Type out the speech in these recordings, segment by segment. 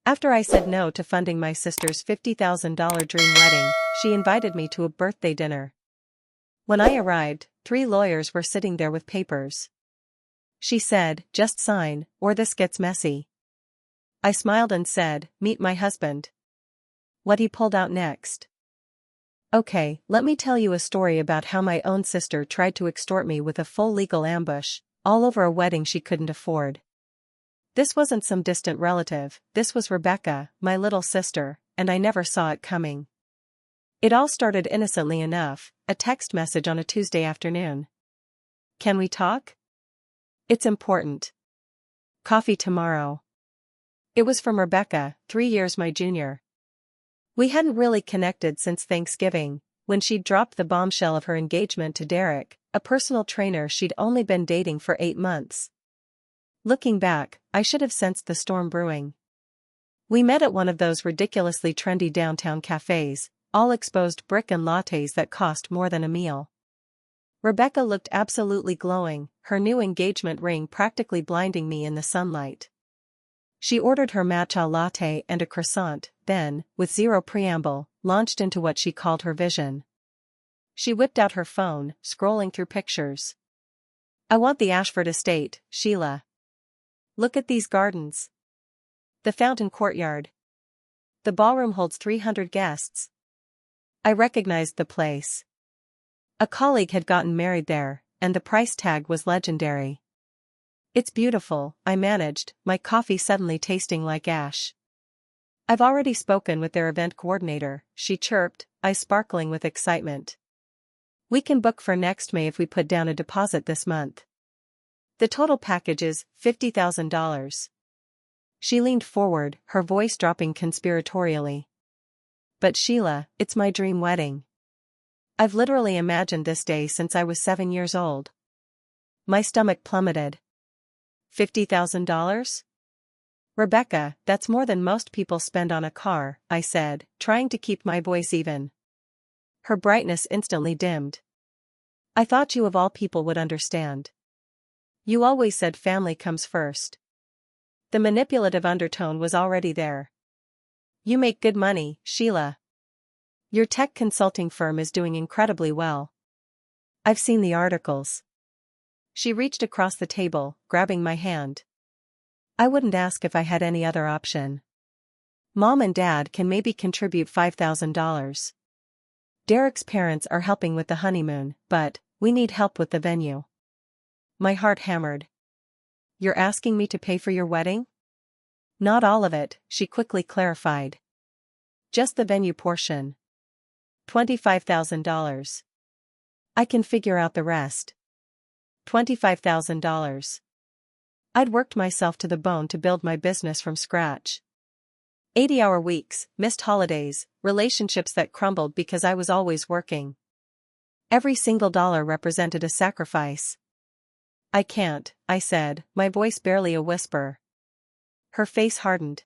After I said no to funding my sister's $50,000 dream wedding, she invited me to a birthday dinner. When I arrived, 3 lawyers were sitting there with papers. She said, "Just sign, or this gets messy." I smiled and said, "Meet my husband." What he pulled out next. Okay, let me tell you a story about how my own sister tried to extort me with a full legal ambush, all over a wedding she couldn't afford. This wasn't some distant relative, this was Rebecca, my little sister, and I never saw it coming. It all started innocently enough, a text message on a Tuesday afternoon. "Can we talk? It's important. Coffee tomorrow." It was from Rebecca, 3 years my junior. We hadn't really connected since Thanksgiving, when she'd dropped the bombshell of her engagement to Derek, a personal trainer she'd only been dating for 8 months. Looking back, I should have sensed the storm brewing. We met at one of those ridiculously trendy downtown cafes, all exposed brick and lattes that cost more than a meal. Rebecca looked absolutely glowing, her new engagement ring practically blinding me in the sunlight. She ordered her matcha latte and a croissant, then, with zero preamble, launched into what she called her vision. She whipped out her phone, scrolling through pictures. "I want the Ashford estate, Sheila. Look at these gardens. The fountain courtyard. The ballroom holds 300 guests." I recognized the place. A colleague had gotten married there, and the price tag was legendary. "It's beautiful," I managed, my coffee suddenly tasting like ash. "I've already spoken with their event coordinator," she chirped, eyes sparkling with excitement. "We can book for next May if we put down a deposit this month. The total package is $50,000. She leaned forward, her voice dropping conspiratorially. "But Sheila, it's my dream wedding. I've literally imagined this day since I was 7 years old." My stomach plummeted. $50,000? "Rebecca, that's more than most people spend on a car," I said, trying to keep my voice even. Her brightness instantly dimmed. "I thought you of all people would understand. You always said family comes first." The manipulative undertone was already there. "You make good money, Sheila. Your tech consulting firm is doing incredibly well. I've seen the articles." She reached across the table, grabbing my hand. "I wouldn't ask if I had any other option. Mom and Dad can maybe contribute $5,000. Derek's parents are helping with the honeymoon, but we need help with the venue." My heart hammered. "You're asking me to pay for your wedding?" "Not all of it," she quickly clarified. "Just the venue portion. $25,000. I can figure out the rest." $25,000. I'd worked myself to the bone to build my business from scratch. 80-hour weeks, missed holidays, relationships that crumbled because I was always working. Every single dollar represented a sacrifice. "I can't," I said, my voice barely a whisper. Her face hardened.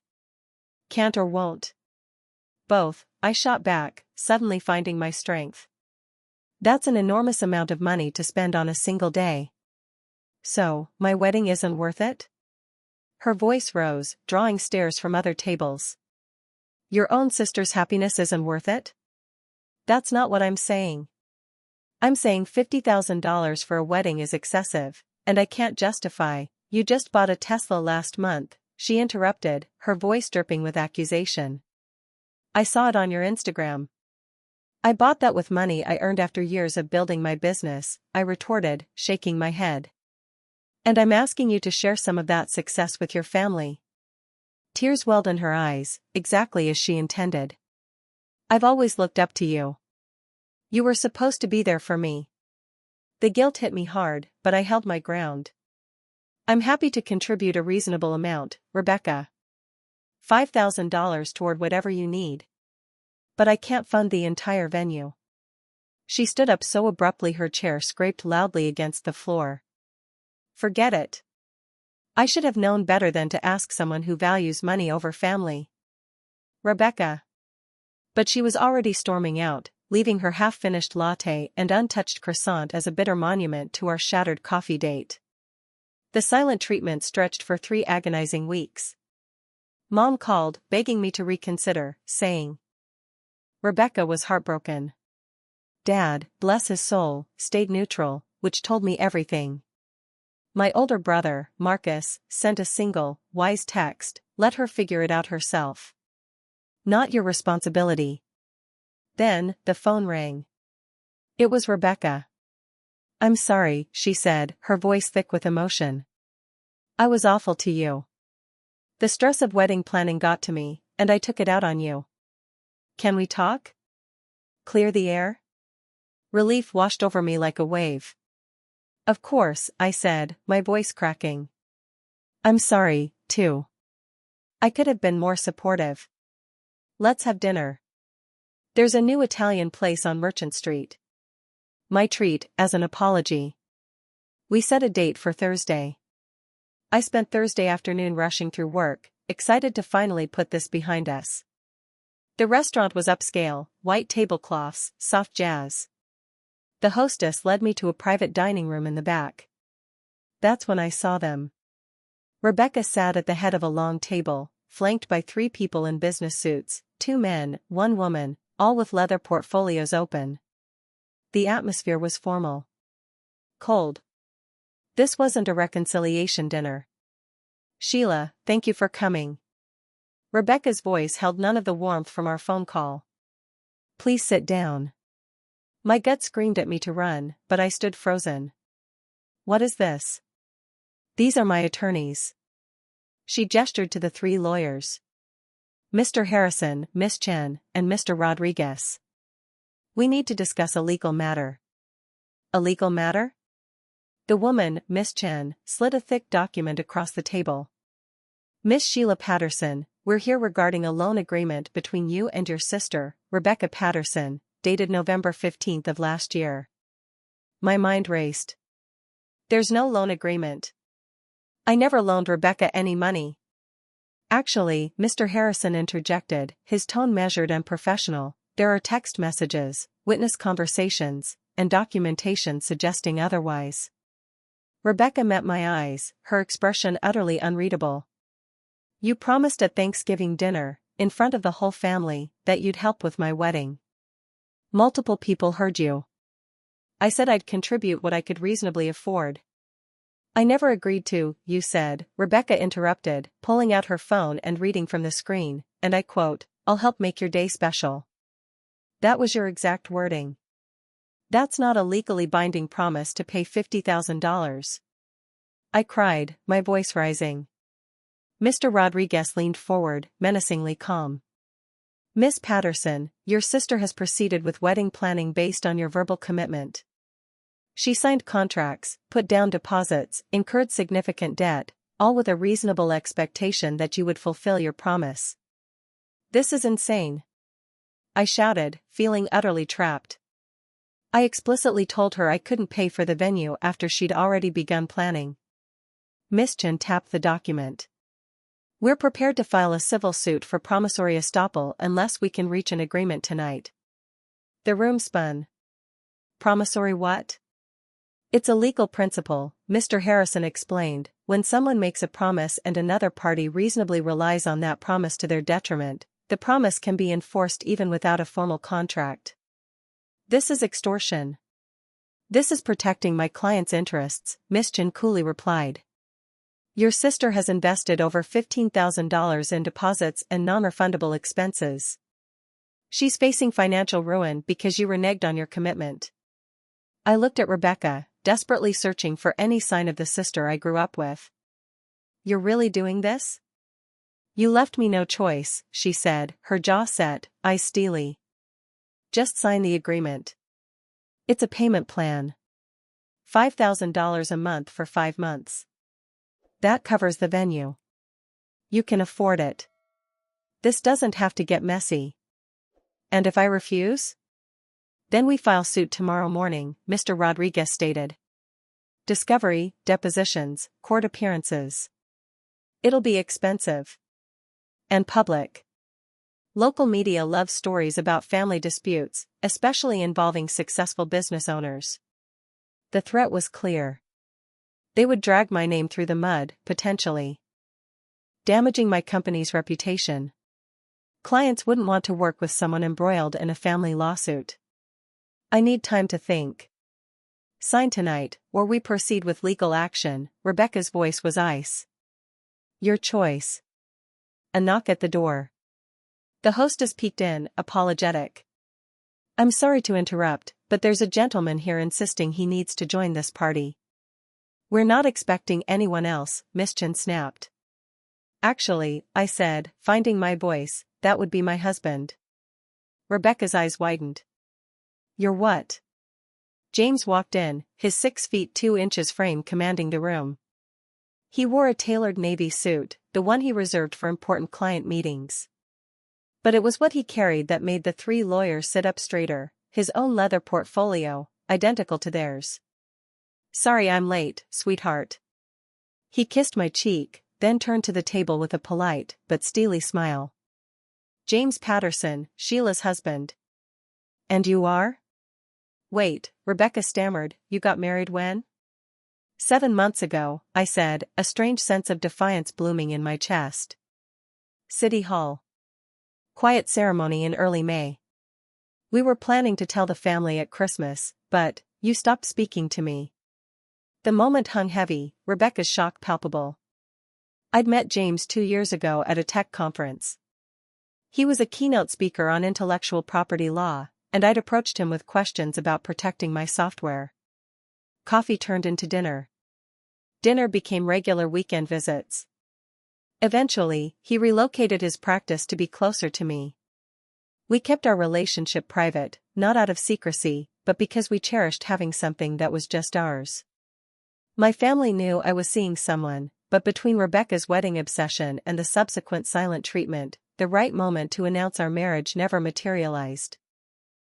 "Can't or won't?" "Both," I shot back, suddenly finding my strength. "That's an enormous amount of money to spend on a single day." "So, my wedding isn't worth it?" Her voice rose, drawing stares from other tables. "Your own sister's happiness isn't worth it?" "That's not what I'm saying. I'm saying $50,000 for a wedding is excessive, and I can't justify." "You just bought a Tesla last month," she interrupted, her voice dripping with accusation. "I saw it on your Instagram." "I bought that with money I earned after years of building my business," I retorted, shaking my head. "And I'm asking you to share some of that success with your family." Tears welled in her eyes, exactly as she intended. "I've always looked up to you. You were supposed to be there for me." The guilt hit me hard, but I held my ground. "I'm happy to contribute a reasonable amount, Rebecca. $5,000 toward whatever you need. But I can't fund the entire venue." She stood up so abruptly her chair scraped loudly against the floor. "Forget it. I should have known better than to ask someone who values money over family. Rebecca." But she was already storming out, leaving her half-finished latte and untouched croissant as a bitter monument to our shattered coffee date. The silent treatment stretched for 3 agonizing weeks. Mom called, begging me to reconsider, saying. Rebecca was heartbroken. Dad, bless his soul, stayed neutral, which told me everything. My older brother, Marcus, sent a single, wise text, let her figure it out herself. Not your responsibility. Then, the phone rang. It was Rebecca. I'm sorry, she said, her voice thick with emotion. I was awful to you. The stress of wedding planning got to me, and I took it out on you. Can we talk? Clear the air? Relief washed over me like a wave. Of course, I said, my voice cracking. I'm sorry, too. I could have been more supportive. Let's have dinner. There's a new Italian place on Merchant Street. My treat, as an apology. We set a date for Thursday. I spent Thursday afternoon rushing through work, excited to finally put this behind us. The restaurant was upscale, white tablecloths, soft jazz. The hostess led me to a private dining room in the back. That's when I saw them. Rebecca sat at the head of a long table, flanked by 3 people in business suits, 2 men, 1 woman, all with leather portfolios open. The atmosphere was formal. Cold. This wasn't a reconciliation dinner. Sheila, thank you for coming. Rebecca's voice held none of the warmth from our phone call. Please sit down. My gut screamed at me to run, but I stood frozen. What is this? These are my attorneys. She gestured to the 3 lawyers. Mr. Harrison, Miss Chen, and Mr. Rodriguez. We need to discuss a legal matter. A legal matter? The woman, Miss Chen, slid a thick document across the table. Miss Sheila Patterson, we're here regarding a loan agreement between you and your sister, Rebecca Patterson, dated November 15th of last year. My mind raced. There's no loan agreement. I never loaned Rebecca any money. Actually, Mr. Harrison interjected, his tone measured and professional. There are text messages, witness conversations, and documentation suggesting otherwise. Rebecca met my eyes, her expression utterly unreadable. You promised at Thanksgiving dinner, in front of the whole family, that you'd help with my wedding. Multiple people heard you. I said I'd contribute what I could reasonably afford. I never agreed to, you said, Rebecca interrupted, pulling out her phone and reading from the screen, and I quote, I'll help make your day special. That was your exact wording. That's not a legally binding promise to pay $50,000. I cried, my voice rising. Mr. Rodriguez leaned forward, menacingly calm. Miss Patterson, your sister has proceeded with wedding planning based on your verbal commitment. She signed contracts, put down deposits, incurred significant debt, all with a reasonable expectation that you would fulfill your promise. This is insane. I shouted, feeling utterly trapped. I explicitly told her I couldn't pay for the venue after she'd already begun planning. Miss Chen tapped the document. We're prepared to file a civil suit for promissory estoppel unless we can reach an agreement tonight. The room spun. Promissory what? It's a legal principle, Mr. Harrison explained, when someone makes a promise and another party reasonably relies on that promise to their detriment, the promise can be enforced even without a formal contract. This is extortion. This is protecting my client's interests, Miss Chen coolly replied. Your sister has invested over $15,000 in deposits and non-refundable expenses. She's facing financial ruin because you reneged on your commitment. I looked at Rebecca, desperately searching for any sign of the sister I grew up with. You're really doing this? You left me no choice, she said, her jaw set, eyes steely. Just sign the agreement. It's a payment plan. $5,000 a month for 5 months. That covers the venue. You can afford it. This doesn't have to get messy. And if I refuse? Then we file suit tomorrow morning, Mr. Rodriguez stated. Discovery, depositions, court appearances. It'll be expensive. And public. Local media love stories about family disputes, especially involving successful business owners. The threat was clear. They would drag my name through the mud, potentially. damaging my company's reputation. Clients wouldn't want to work with someone embroiled in a family lawsuit. I need time to think. Sign tonight, or we proceed with legal action. Rebecca's voice was ice. Your choice. A knock at the door. The hostess peeked in, apologetic. I'm sorry to interrupt, but there's a gentleman here insisting he needs to join this party. We're not expecting anyone else, Miss Chen snapped. Actually, I said, finding my voice, that would be my husband. Rebecca's eyes widened. You're what? James walked in, his 6 feet 2 inches frame commanding the room. He wore a tailored navy suit, the one he reserved for important client meetings. But it was what he carried that made the 3 lawyers sit up straighter, his own leather portfolio, identical to theirs. Sorry I'm late, sweetheart. He kissed my cheek, then turned to the table with a polite but steely smile. James Patterson, Sheila's husband. And you are? Wait, Rebecca stammered, you got married when? 7 months ago, I said, a strange sense of defiance blooming in my chest. City Hall. Quiet ceremony in early May. We were planning to tell the family at Christmas, but you stopped speaking to me. The moment hung heavy, Rebecca's shock palpable. I'd met James 2 years ago at a tech conference. He was a keynote speaker on intellectual property law, and I'd approached him with questions about protecting my software. Coffee turned into dinner. Dinner became regular weekend visits. Eventually, he relocated his practice to be closer to me. We kept our relationship private, not out of secrecy, but because we cherished having something that was just ours. My family knew I was seeing someone, but between Rebecca's wedding obsession and the subsequent silent treatment, the right moment to announce our marriage never materialized.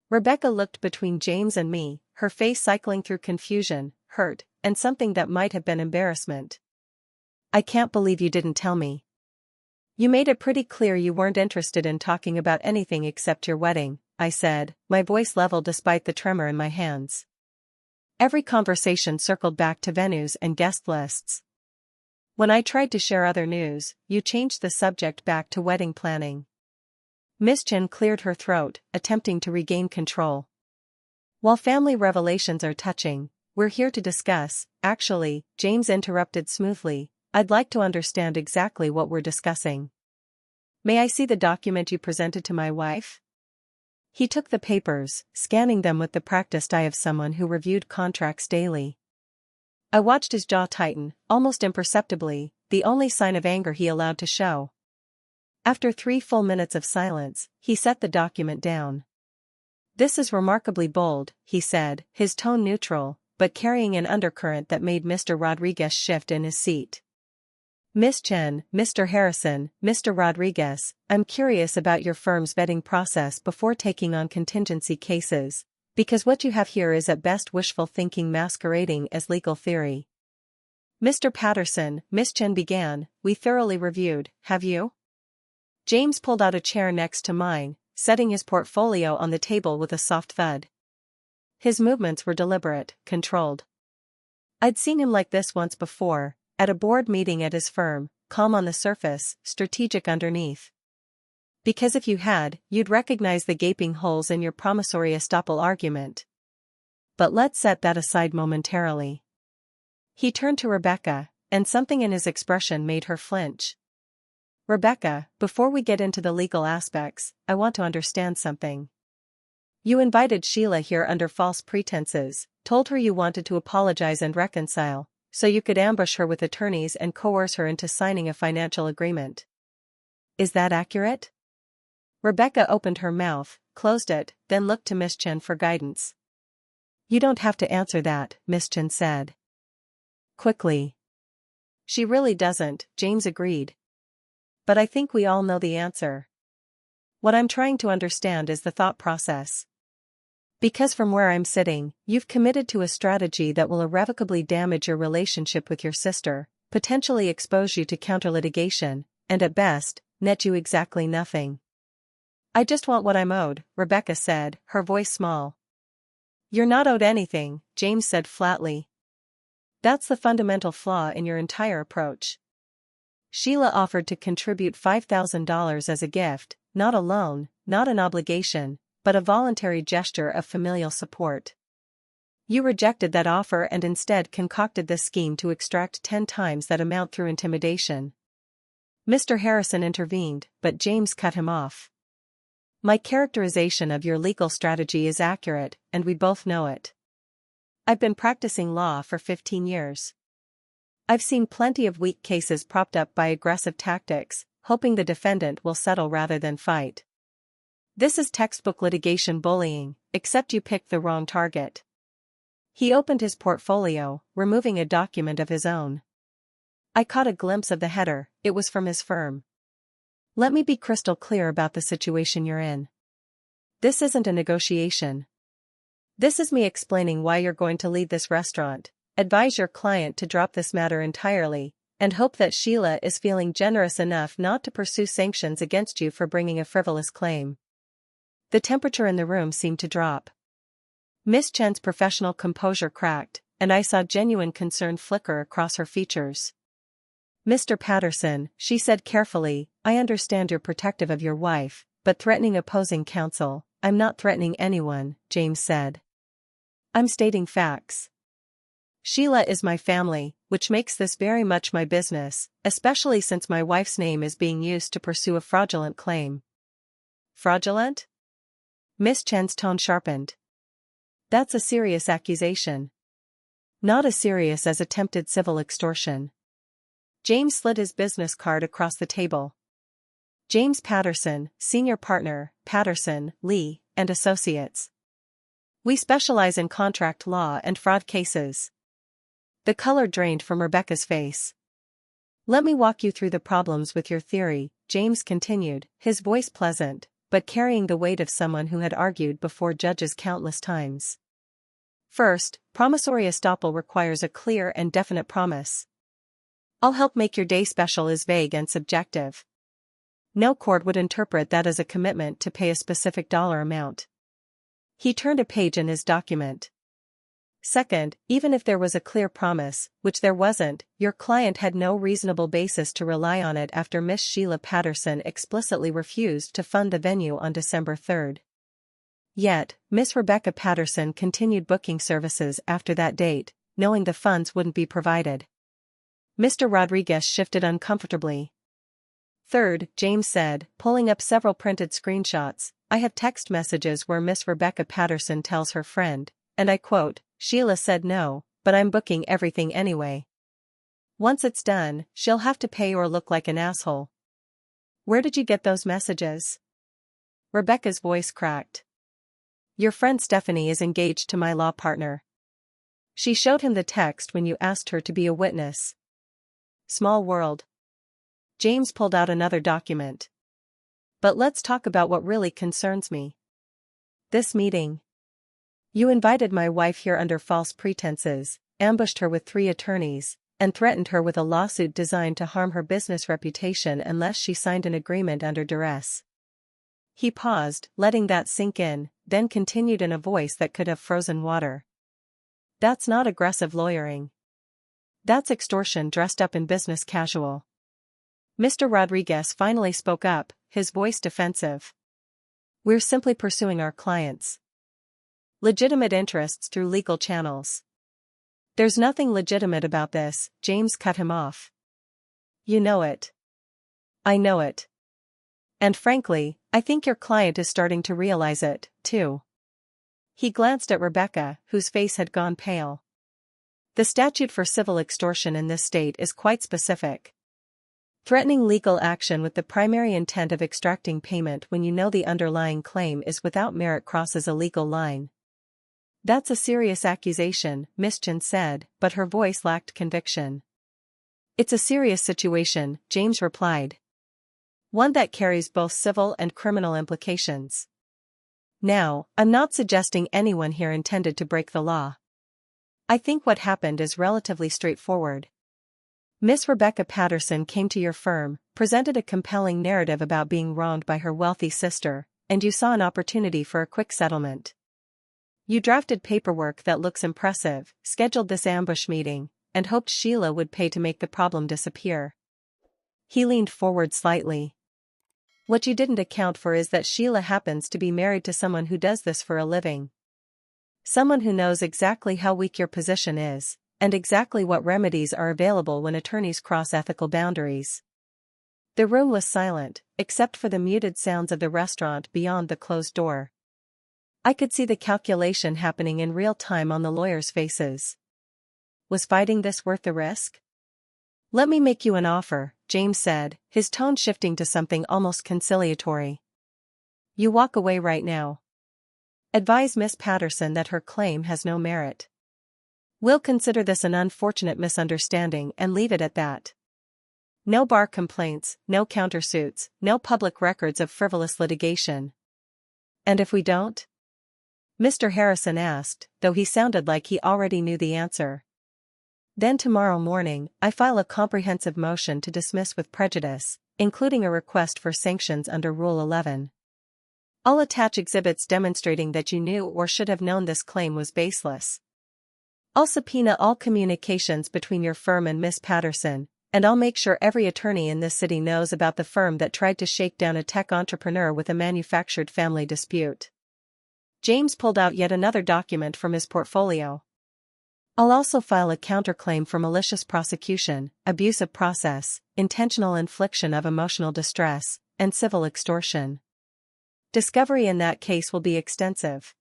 Rebecca looked between James and me, her face cycling through confusion, hurt, and something that might have been embarrassment. I can't believe you didn't tell me. You made it pretty clear you weren't interested in talking about anything except your wedding, I said, my voice level despite the tremor in my hands. Every conversation circled back to venues and guest lists. When I tried to share other news, you changed the subject back to wedding planning. Miss Chen cleared her throat, attempting to regain control. While family revelations are touching, we're here to discuss, actually, James interrupted smoothly, I'd like to understand exactly what we're discussing. May I see the document you presented to my wife? He took the papers, scanning them with the practiced eye of someone who reviewed contracts daily. I watched his jaw tighten, almost imperceptibly, the only sign of anger he allowed to show. After 3 full minutes of silence, he set the document down. This is remarkably bold, he said, his tone neutral, but carrying an undercurrent that made Mr. Rodriguez shift in his seat. Miss Chen, Mr. Harrison, Mr. Rodriguez, I'm curious about your firm's vetting process before taking on contingency cases, because what you have here is at best wishful thinking masquerading as legal theory. Mr. Patterson, Miss Chen began, we thoroughly reviewed, have you? James pulled out a chair next to mine, setting his portfolio on the table with a soft thud. His movements were deliberate, controlled. I'd seen him like this once before, at a board meeting at his firm, calm on the surface, strategic underneath. Because if you had, you'd recognize the gaping holes in your promissory estoppel argument. But let's set that aside momentarily. He turned to Rebecca, and something in his expression made her flinch. Rebecca, before we get into the legal aspects, I want to understand something. You invited Sheila here under false pretenses, told her you wanted to apologize and reconcile, so you could ambush her with attorneys and coerce her into signing a financial agreement. Is that accurate? Rebecca opened her mouth, closed it, then looked to Miss Chen for guidance. You don't have to answer that, Miss Chen said. Quickly. She really doesn't, James agreed. But I think we all know the answer. What I'm trying to understand is the thought process. Because from where I'm sitting, you've committed to a strategy that will irrevocably damage your relationship with your sister, potentially expose you to counter-litigation, and at best, net you exactly nothing. I just want what I'm owed, Rebecca said, her voice small. You're not owed anything, James said flatly. That's the fundamental flaw in your entire approach. Sheila offered to contribute $5,000 as a gift, not a loan, not an obligation, but a voluntary gesture of familial support. You rejected that offer and instead concocted this scheme to extract 10 times that amount through intimidation. Mr. Harrison intervened, but James cut him off. My characterization of your legal strategy is accurate, and we both know it. I've been practicing law for 15 years. I've seen plenty of weak cases propped up by aggressive tactics, hoping the defendant will settle rather than fight. This is textbook litigation bullying, except you picked the wrong target. He opened his portfolio, removing a document of his own. I caught a glimpse of the header. It was from his firm. Let me be crystal clear about the situation you're in. This isn't a negotiation. This is me explaining why you're going to leave this restaurant, advise your client to drop this matter entirely, and hope that Sheila is feeling generous enough not to pursue sanctions against you for bringing a frivolous claim. The temperature in the room seemed to drop. Miss Chen's professional composure cracked, and I saw genuine concern flicker across her features. Mr. Patterson, she said carefully, I understand you're protective of your wife, but threatening opposing counsel. I'm not threatening anyone, James said. I'm stating facts. Sheila is my family, which makes this very much my business, especially since my wife's name is being used to pursue a fraudulent claim. Fraudulent? Miss Chen's tone sharpened. That's a serious accusation. Not as serious as attempted civil extortion. James slid his business card across the table. James Patterson, Senior Partner, Patterson, Lee, and Associates. We specialize in contract law and fraud cases. The color drained from Rebecca's face. Let me walk you through the problems with your theory, James continued, his voice pleasant, but carrying the weight of someone who had argued before judges countless times. First, promissory estoppel requires a clear and definite promise. I'll help make your day special is vague and subjective. No court would interpret that as a commitment to pay a specific dollar amount. He turned a page in his document. Second, even if there was a clear promise, which there wasn't, your client had no reasonable basis to rely on it after Miss Sheila Patterson explicitly refused to fund the venue on December 3rd. Yet, Miss Rebecca Patterson continued booking services after that date, knowing the funds wouldn't be provided. Mr. Rodriguez shifted uncomfortably. Third, James said, pulling up several printed screenshots, I have text messages where Miss Rebecca Patterson tells her friend, and I quote, Sheila said no, but I'm booking everything anyway. Once it's done, she'll have to pay or look like an asshole. Where did you get those messages? Rebecca's voice cracked. Your friend Stephanie is engaged to my law partner. She showed him the text when you asked her to be a witness. Small world. James pulled out another document. But let's talk about what really concerns me. This meeting. You invited my wife here under false pretenses, ambushed her with 3 attorneys, and threatened her with a lawsuit designed to harm her business reputation unless she signed an agreement under duress. He paused, letting that sink in, then continued in a voice that could have frozen water. That's not aggressive lawyering. That's extortion dressed up in business casual. Mr. Rodriguez finally spoke up, his voice defensive. We're simply pursuing our clients' legitimate interests through legal channels. There's nothing legitimate about this, James cut him off. You know it. I know it. And frankly, I think your client is starting to realize it, too. He glanced at Rebecca, whose face had gone pale. The statute for civil extortion in this state is quite specific. Threatening legal action with the primary intent of extracting payment when you know the underlying claim is without merit crosses a legal line. That's a serious accusation, Miss Chen said, but her voice lacked conviction. It's a serious situation, James replied. One that carries both civil and criminal implications. Now, I'm not suggesting anyone here intended to break the law. I think what happened is relatively straightforward. Miss Rebecca Patterson came to your firm, presented a compelling narrative about being wronged by her wealthy sister, and you saw an opportunity for a quick settlement. You drafted paperwork that looks impressive, scheduled this ambush meeting, and hoped Sheila would pay to make the problem disappear. He leaned forward slightly. What you didn't account for is that Sheila happens to be married to someone who does this for a living. Someone who knows exactly how weak your position is, and exactly what remedies are available when attorneys cross ethical boundaries. The room was silent, except for the muted sounds of the restaurant beyond the closed door. I could see the calculation happening in real time on the lawyers' faces. Was fighting this worth the risk? Let me make you an offer, James said, his tone shifting to something almost conciliatory. You walk away right now. Advise Miss Patterson that her claim has no merit. We'll consider this an unfortunate misunderstanding and leave it at that. No bar complaints, no countersuits, no public records of frivolous litigation. And if we don't? Mr. Harrison asked, though he sounded like he already knew the answer. Then tomorrow morning, I file a comprehensive motion to dismiss with prejudice, including a request for sanctions under Rule 11. I'll attach exhibits demonstrating that you knew or should have known this claim was baseless. I'll subpoena all communications between your firm and Miss Patterson, and I'll make sure every attorney in this city knows about the firm that tried to shake down a tech entrepreneur with a manufactured family dispute. James pulled out yet another document from his portfolio. I'll also file a counterclaim for malicious prosecution, abuse of process, intentional infliction of emotional distress, and civil extortion. Discovery in that case will be extensive.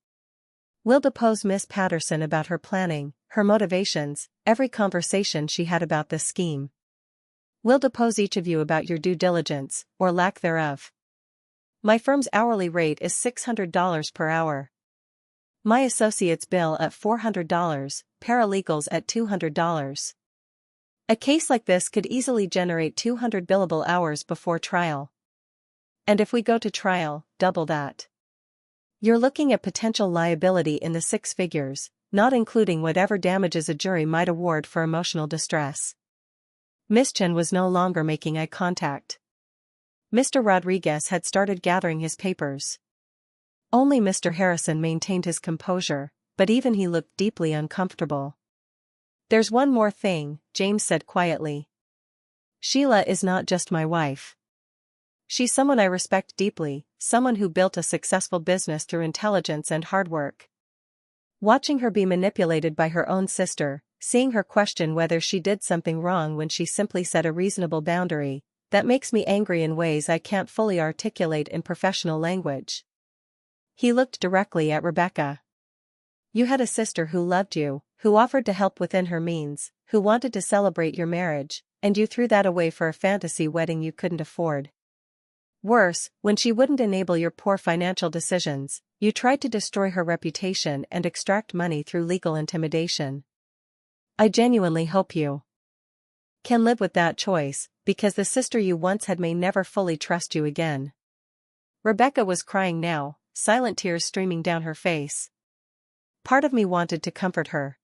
We'll depose Miss Patterson about her planning, her motivations, every conversation she had about this scheme. We'll depose each of you about your due diligence, or lack thereof. My firm's hourly rate is $600 per hour. My associates bill at $400, paralegals at $200. A case like this could easily generate 200 billable hours before trial. And if we go to trial, double that. You're looking at potential liability in the six figures, not including whatever damages a jury might award for emotional distress. Miss Chen was no longer making eye contact. Mr. Rodriguez had started gathering his papers. Only Mr. Harrison maintained his composure, but even he looked deeply uncomfortable. There's one more thing, James said quietly. Sheila is not just my wife. She's someone I respect deeply, someone who built a successful business through intelligence and hard work. Watching her be manipulated by her own sister, seeing her question whether she did something wrong when she simply set a reasonable boundary, that makes me angry in ways I can't fully articulate in professional language. He looked directly at Rebecca. You had a sister who loved you, who offered to help within her means, who wanted to celebrate your marriage, and you threw that away for a fantasy wedding you couldn't afford. Worse, when she wouldn't enable your poor financial decisions, you tried to destroy her reputation and extract money through legal intimidation. I genuinely hope you can live with that choice, because the sister you once had may never fully trust you again. Rebecca was crying now, silent tears streaming down her face. Part of me wanted to comfort her.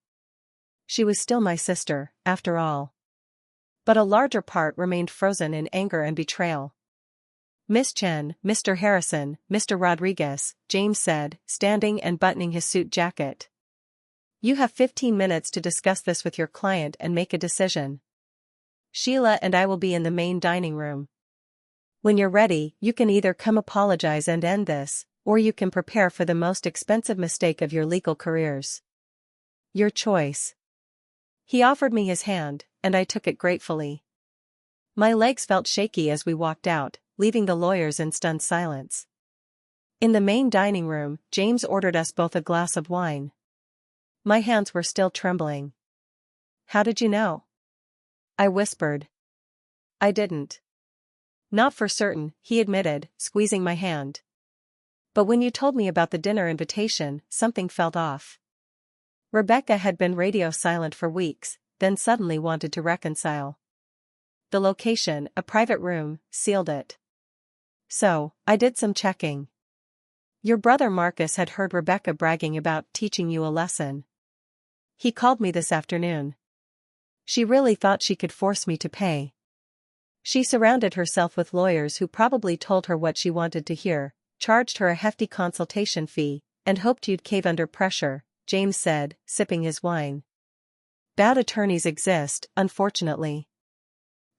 She was still my sister, after all. But a larger part remained frozen in anger and betrayal. Miss Chen, Mr. Harrison, Mr. Rodriguez, James said, standing and buttoning his suit jacket. You have 15 minutes to discuss this with your client and make a decision. Sheila and I will be in the main dining room. When you're ready, you can either come apologize and end this, or you can prepare for the most expensive mistake of your legal careers. Your choice. He offered me his hand, and I took it gratefully. My legs felt shaky as we walked out, leaving the lawyers in stunned silence. In the main dining room, James ordered us both a glass of wine. My hands were still trembling. How did you know? I whispered. I didn't. Not for certain, he admitted, squeezing my hand. But when you told me about the dinner invitation, something felt off. Rebecca had been radio silent for weeks, then suddenly wanted to reconcile. The location, a private room, sealed it. So, I did some checking. Your brother Marcus had heard Rebecca bragging about teaching you a lesson. He called me this afternoon. She really thought she could force me to pay. She surrounded herself with lawyers who probably told her what she wanted to hear, charged her a hefty consultation fee, and hoped you'd cave under pressure, James said, sipping his wine. Bad attorneys exist, unfortunately.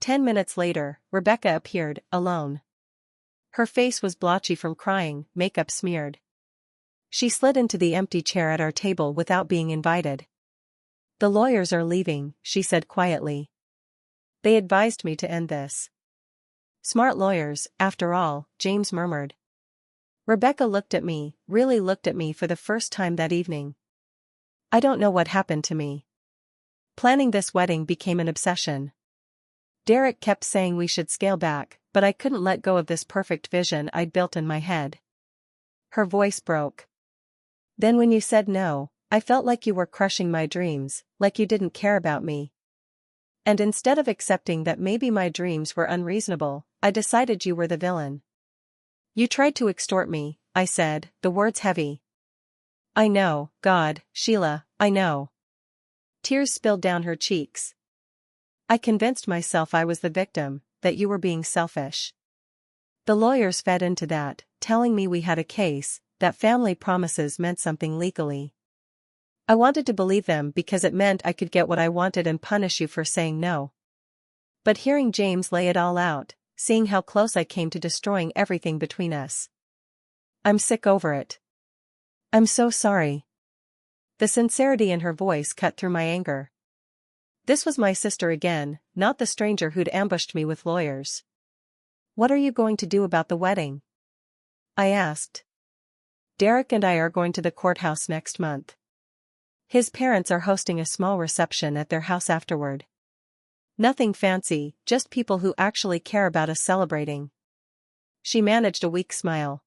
10 minutes later, Rebecca appeared, alone. Her face was blotchy from crying, makeup smeared. She slid into the empty chair at our table without being invited. "The lawyers are leaving," she said quietly. "They advised me to end this." "Smart lawyers, after all," James murmured. Rebecca looked at me, really looked at me for the first time that evening. I don't know what happened to me. Planning this wedding became an obsession. Derek kept saying we should scale back, but I couldn't let go of this perfect vision I'd built in my head. Her voice broke. "Then when you said no, I felt like you were crushing my dreams, like you didn't care about me. And instead of accepting that maybe my dreams were unreasonable, I decided you were the villain. You tried to extort me," I said, the words heavy. "I know, God, Sheila, I know." Tears spilled down her cheeks. "I convinced myself I was the victim, that you were being selfish. The lawyers fed into that, telling me we had a case, that family promises meant something legally. I wanted to believe them because it meant I could get what I wanted and punish you for saying no. But hearing James lay it all out, seeing how close I came to destroying everything between us. I'm sick over it. I'm so sorry." The sincerity in her voice cut through my anger. This was my sister again, not the stranger who'd ambushed me with lawyers. "What are you going to do about the wedding?" I asked. "Derek and I are going to the courthouse next month. His parents are hosting a small reception at their house afterward. Nothing fancy, just people who actually care about us celebrating." She managed a weak smile.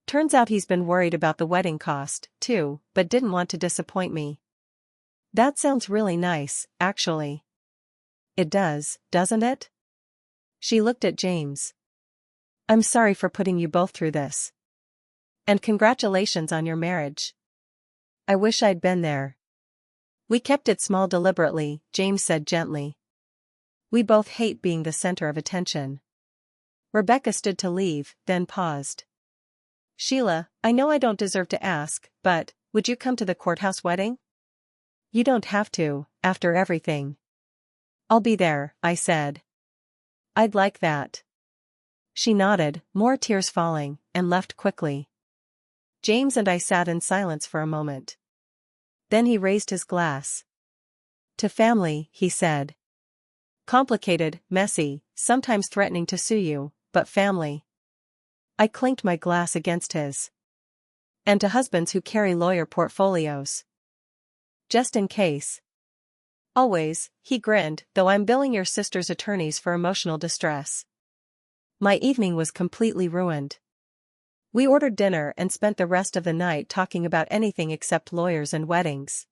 "Turns out he's been worried about the wedding cost, too, but didn't want to disappoint me." "That sounds really nice, actually." "It does, doesn't it?" She looked at James. "I'm sorry for putting you both through this. And congratulations on your marriage. I wish I'd been there." "We kept it small deliberately," James said gently. "We both hate being the center of attention." Rebecca stood to leave, then paused. "Sheila, I know I don't deserve to ask, but, would you come to the courthouse wedding?" "You don't have to, after everything." "I'll be there," I said. "I'd like that." She nodded, more tears falling, and left quickly. James and I sat in silence for a moment. Then he raised his glass. "To family," he said. "Complicated, messy, sometimes threatening to sue you, but family." I clinked my glass against his. "And to husbands who carry lawyer portfolios. Just in case." "Always," he grinned, "though I'm billing your sister's attorneys for emotional distress." My evening was completely ruined. We ordered dinner and spent the rest of the night talking about anything except lawyers and weddings.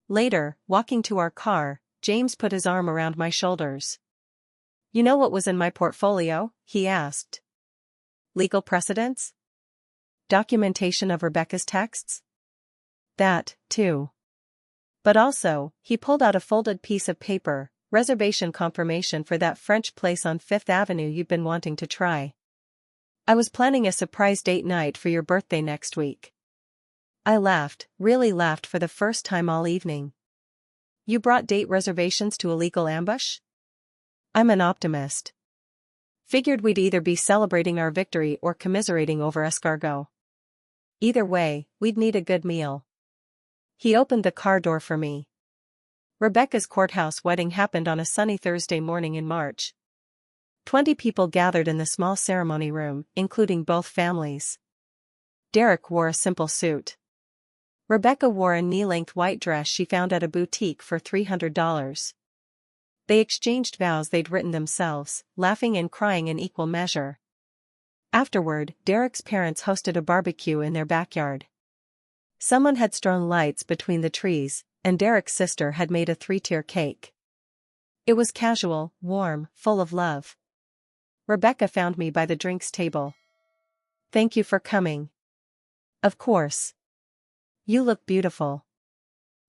Later, walking to our car, James put his arm around my shoulders. "You know what was in my portfolio?" he asked. "Legal precedents? Documentation of Rebecca's texts?" "That, too. But also," he pulled out a folded piece of paper, "reservation confirmation for that French place on Fifth Avenue you've been wanting to try. I was planning a surprise date night for your birthday next week." I laughed, really laughed for the first time all evening. "You brought date reservations to a legal ambush?" I'm an optimist. Figured we'd either be celebrating our victory or commiserating over escargot. Either way, we'd need a good meal. He opened the car door for me. Rebecca's courthouse wedding happened on a sunny Thursday morning in March. 20 people gathered in the small ceremony room, including both families. Derek wore a simple suit. Rebecca wore a knee-length white dress she found at a boutique for $300. They exchanged vows they'd written themselves, laughing and crying in equal measure. Afterward, Derek's parents hosted a barbecue in their backyard. Someone had strewn lights between the trees, and Derek's sister had made a 3-tier cake. It was casual, warm, full of love. Rebecca found me by the drinks table. "Thank you for coming." "Of course. You look beautiful."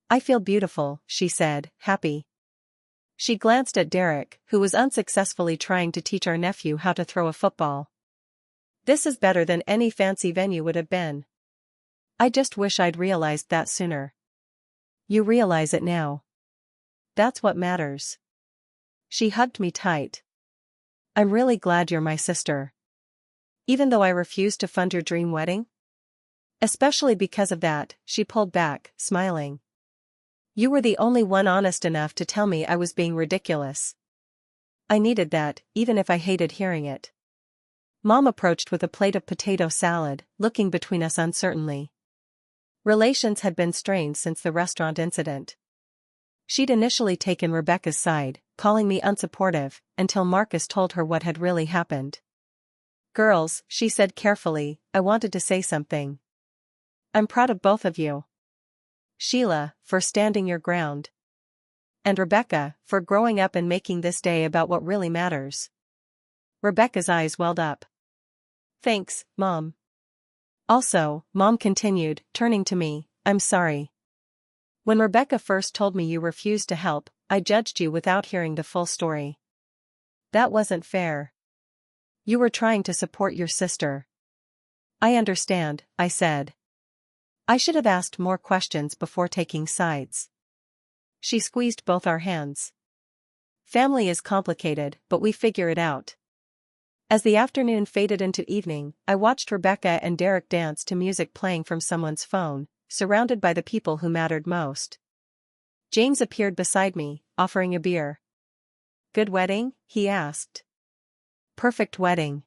"I feel beautiful," she said, happy. She glanced at Derek, who was unsuccessfully trying to teach our nephew how to throw a football. "This is better than any fancy venue would have been. I just wish I'd realized that sooner." "You realize it now. That's what matters." She hugged me tight. I'm really glad you're my sister. Even though I refused to fund your dream wedding? Especially because of that, she pulled back, smiling. You were the only one honest enough to tell me I was being ridiculous. I needed that, even if I hated hearing it. Mom approached with a plate of potato salad, looking between us uncertainly. Relations had been strained since the restaurant incident. She'd initially taken Rebecca's side, calling me unsupportive, until Marcus told her what had really happened. Girls, she said carefully, I wanted to say something. I'm proud of both of you. Sheila, for standing your ground. And Rebecca, for growing up and making this day about what really matters. Rebecca's eyes welled up. Thanks, Mom. Also, Mom continued, turning to me, I'm sorry. When Rebecca first told me you refused to help, I judged you without hearing the full story. That wasn't fair. You were trying to support your sister. I understand, I said. I should have asked more questions before taking sides. She squeezed both our hands. Family is complicated, but we figure it out. As the afternoon faded into evening, I watched Rebecca and Derek dance to music playing from someone's phone, surrounded by the people who mattered most. James appeared beside me, offering a beer. Good wedding? He asked. Perfect wedding.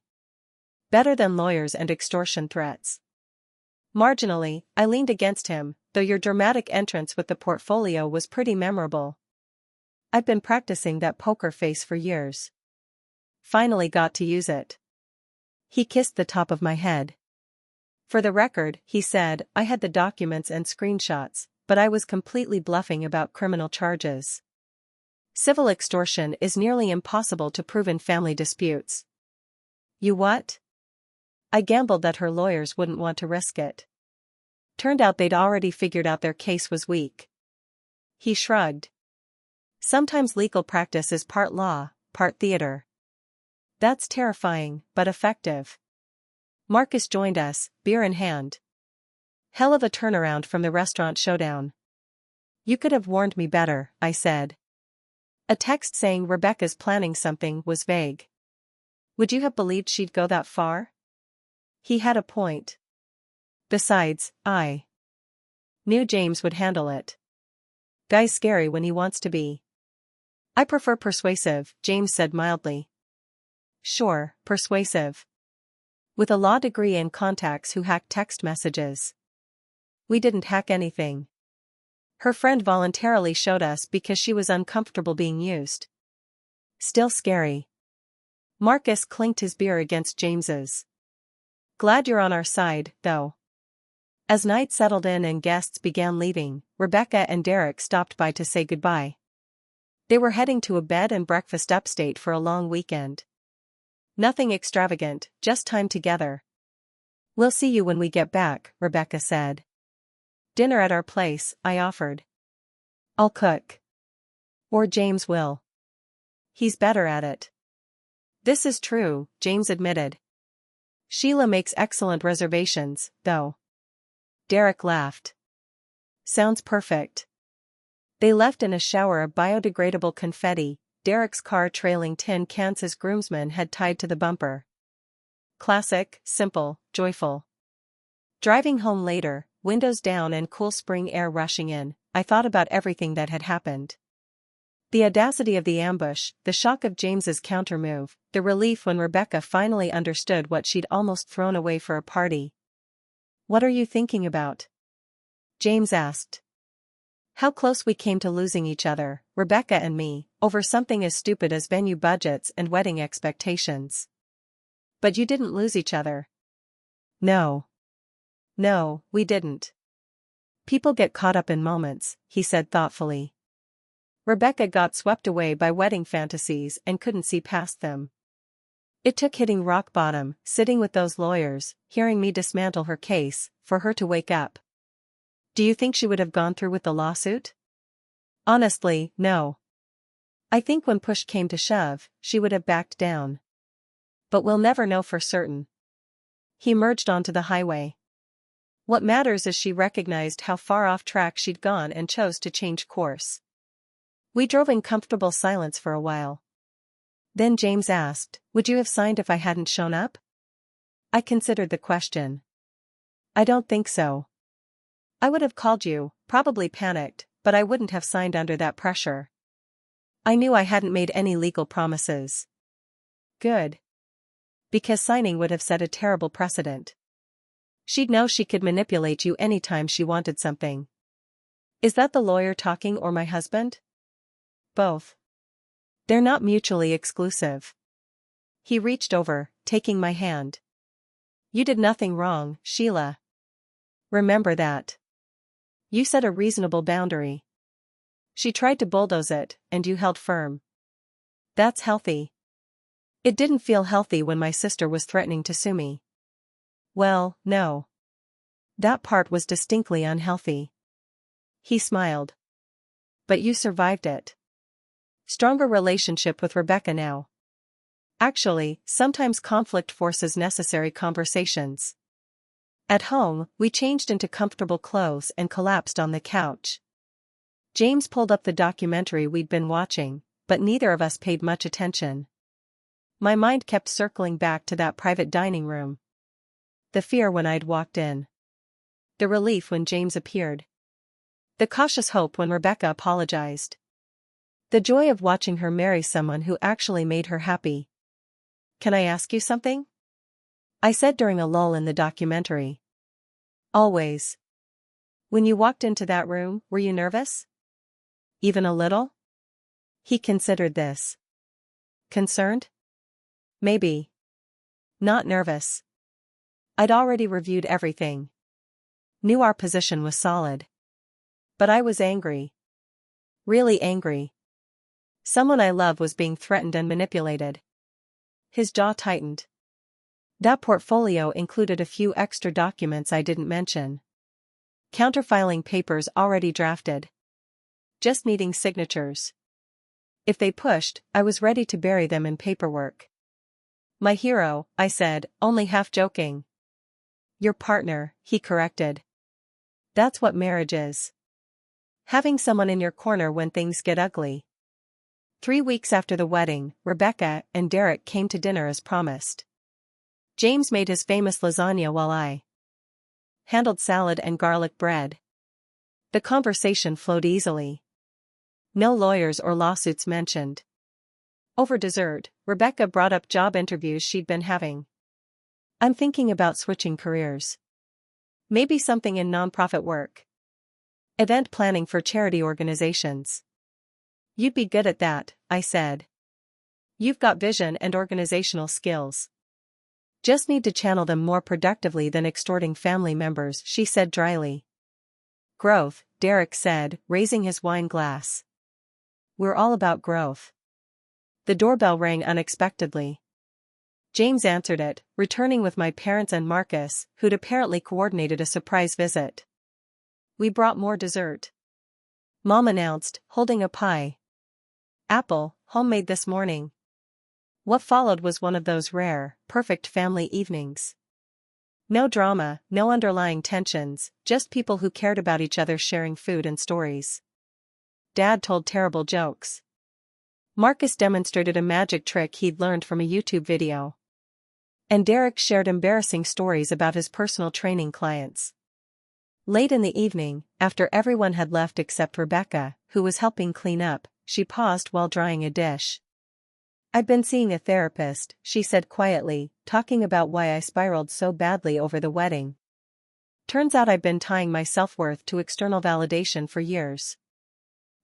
Better than lawyers and extortion threats. Marginally, I leaned against him, though your dramatic entrance with the portfolio was pretty memorable. I've been practicing that poker face for years. Finally got to use it. He kissed the top of my head. For the record, he said, I had the documents and screenshots, but I was completely bluffing about criminal charges. Civil extortion is nearly impossible to prove in family disputes. You what? I gambled that her lawyers wouldn't want to risk it. Turned out they'd already figured out their case was weak. He shrugged. Sometimes legal practice is part law, part theater. That's terrifying, but effective. Marcus joined us, beer in hand. Hell of a turnaround from the restaurant showdown. You could have warned me better, I said. A text saying Rebecca's planning something was vague. Would you have believed she'd go that far? He had a point. Besides, I knew James would handle it. Guy's scary when he wants to be. I prefer persuasive, James said mildly. Sure, persuasive. With a law degree and contacts who hacked text messages. We didn't hack anything. Her friend voluntarily showed us because she was uncomfortable being used. Still scary. Marcus clinked his beer against James's. Glad you're on our side, though. As night settled in and guests began leaving, Rebecca and Derek stopped by to say goodbye. They were heading to a bed and breakfast upstate for a long weekend. Nothing extravagant, just time together. We'll see you when we get back, Rebecca said. Dinner at our place, I offered. I'll cook. Or James will. He's better at it. This is true, James admitted. Sheila makes excellent reservations, though. Derek laughed. Sounds perfect. They left in a shower of biodegradable confetti, Derek's car trailing tin cans his groomsmen had tied to the bumper. Classic, simple, joyful. Driving home later, windows down and cool spring air rushing in, I thought about everything that had happened. The audacity of the ambush, the shock of James's countermove, the relief when Rebecca finally understood what she'd almost thrown away for a party. What are you thinking about? James asked. How close we came to losing each other, Rebecca and me, over something as stupid as venue budgets and wedding expectations. But you didn't lose each other. No. No, we didn't. People get caught up in moments, he said thoughtfully. Rebecca got swept away by wedding fantasies and couldn't see past them. It took hitting rock bottom, sitting with those lawyers, hearing me dismantle her case, for her to wake up. Do you think she would have gone through with the lawsuit? Honestly, no. I think when push came to shove, she would have backed down. But we'll never know for certain. He merged onto the highway. What matters is she recognized how far off track she'd gone and chose to change course. We drove in comfortable silence for a while. Then James asked, "Would you have signed if I hadn't shown up?" I considered the question. "I don't think so. I would have called you, probably panicked, but I wouldn't have signed under that pressure. I knew I hadn't made any legal promises." "Good. Because signing would have set a terrible precedent. She'd know she could manipulate you anytime she wanted something." "Is that the lawyer talking or my husband?" "Both. They're not mutually exclusive." He reached over, taking my hand. "You did nothing wrong, Sheila. Remember that. You set a reasonable boundary. She tried to bulldoze it, and you held firm. That's healthy." "It didn't feel healthy when my sister was threatening to sue me." "Well, no. That part was distinctly unhealthy." He smiled. "But you survived it. Stronger relationship with Rebecca now." "Actually, sometimes conflict forces necessary conversations." At home, we changed into comfortable clothes and collapsed on the couch. James pulled up the documentary we'd been watching, but neither of us paid much attention. My mind kept circling back to that private dining room. The fear when I'd walked in. The relief when James appeared. The cautious hope when Rebecca apologized. The joy of watching her marry someone who actually made her happy. "Can I ask you something?" I said during a lull in the documentary. "Always." "When you walked into that room, were you nervous?" "Even a little?" He considered this. "Concerned?" "Maybe. Not nervous. I'd already reviewed everything. Knew our position was solid. But I was angry. Really angry. Someone I love was being threatened and manipulated." His jaw tightened. "That portfolio included a few extra documents I didn't mention. Counterfiling papers already drafted. Just needing signatures. If they pushed, I was ready to bury them in paperwork." "My hero," I said, only half joking. "Your partner," he corrected. "That's what marriage is. Having someone in your corner when things get ugly." 3 weeks after the wedding, Rebecca and Derek came to dinner as promised. James made his famous lasagna while I handled salad and garlic bread. The conversation flowed easily. No lawyers or lawsuits mentioned. Over dessert, Rebecca brought up job interviews she'd been having. "I'm thinking about switching careers. Maybe something in nonprofit work. Event planning for charity organizations." "You'd be good at that," I said. "You've got vision and organizational skills. Just need to channel them more productively than extorting family members," she said dryly. "Growth," Derek said, raising his wine glass. "We're all about growth." The doorbell rang unexpectedly. James answered it, returning with my parents and Marcus, who'd apparently coordinated a surprise visit. "We brought more dessert," Mom announced, holding a pie. "Apple, homemade this morning." What followed was one of those rare, perfect family evenings. No drama, no underlying tensions, just people who cared about each other sharing food and stories. Dad told terrible jokes. Marcus demonstrated a magic trick he'd learned from a YouTube video. And Derek shared embarrassing stories about his personal training clients. Late in the evening, after everyone had left except Rebecca, who was helping clean up, she paused while drying a dish. "I'd been seeing a therapist," she said quietly, talking about why I spiraled so badly over the wedding. "Turns out I've been tying my self-worth to external validation for years.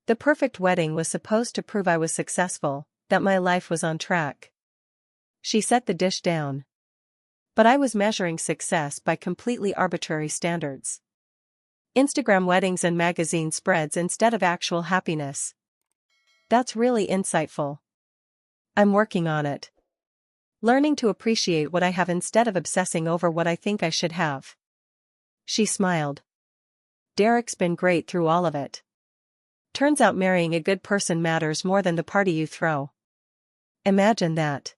The perfect wedding was supposed to prove I was successful, that my life was on track." She set the dish down. "But I was measuring success by completely arbitrary standards. Instagram weddings and magazine spreads instead of actual happiness." "That's really insightful." "I'm working on it. Learning to appreciate what I have instead of obsessing over what I think I should have." She smiled. "Derek's been great through all of it. Turns out marrying a good person matters more than the party you throw." "Imagine that."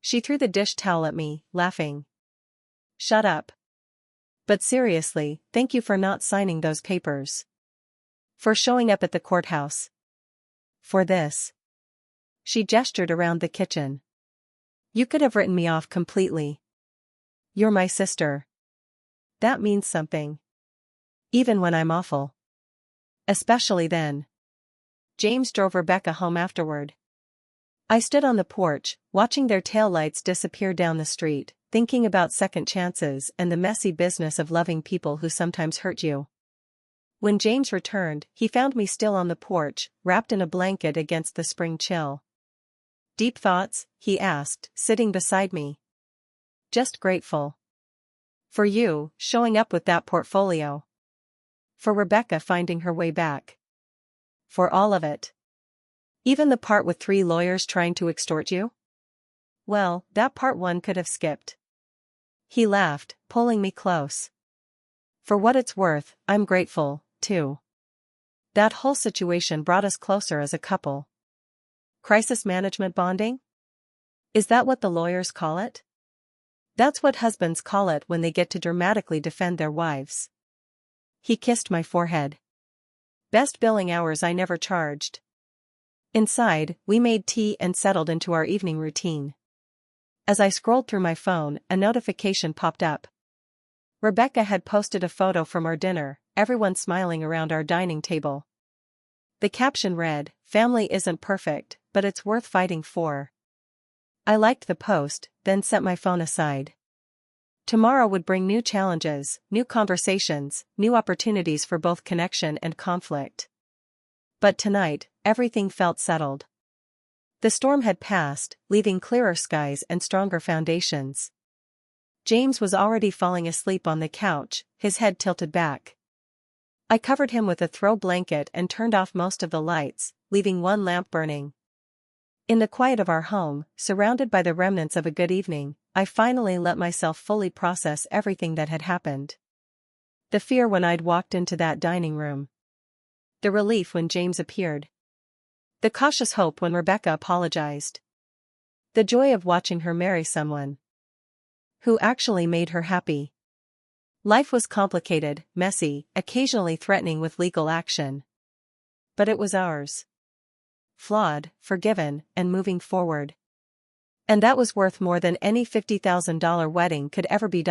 She threw the dish towel at me, laughing. "Shut up. But seriously, thank you for not signing those papers. For showing up at the courthouse. For this. She gestured around the kitchen. You could have written me off completely. You're my sister. That means something. Even when I'm awful. Especially then. James drove Rebecca home afterward. I stood on the porch, watching their taillights disappear down the street, thinking about second chances and the messy business of loving people who sometimes hurt you. When James returned, he found me still on the porch, wrapped in a blanket against the spring chill. Deep thoughts? He asked, sitting beside me. Just grateful. For you, showing up with that portfolio. For Rebecca finding her way back. For all of it. Even the part with 3 lawyers trying to extort you? Well, that part one could have skipped. He laughed, pulling me close. For what it's worth, I'm grateful, too. That whole situation brought us closer as a couple. Crisis management bonding? Is that what the lawyers call it? That's what husbands call it when they get to dramatically defend their wives. He kissed my forehead. Best billing hours I never charged. Inside, we made tea and settled into our evening routine. As I scrolled through my phone, a notification popped up. Rebecca had posted a photo from our dinner, everyone smiling around our dining table. The caption read, "Family isn't perfect, but it's worth fighting for." I liked the post, then set my phone aside. Tomorrow would bring new challenges, new conversations, new opportunities for both connection and conflict. But tonight, everything felt settled. The storm had passed, leaving clearer skies and stronger foundations. James was already falling asleep on the couch, his head tilted back. I covered him with a throw blanket and turned off most of the lights, leaving one lamp burning. In the quiet of our home, surrounded by the remnants of a good evening, I finally let myself fully process everything that had happened. The fear when I'd walked into that dining room. The relief when James appeared. The cautious hope when Rebecca apologized. The joy of watching her marry someone who actually made her happy. Life was complicated, messy, occasionally threatening with legal action. But it was ours. Flawed, forgiven, and moving forward. And that was worth more than any $50,000 wedding could ever be.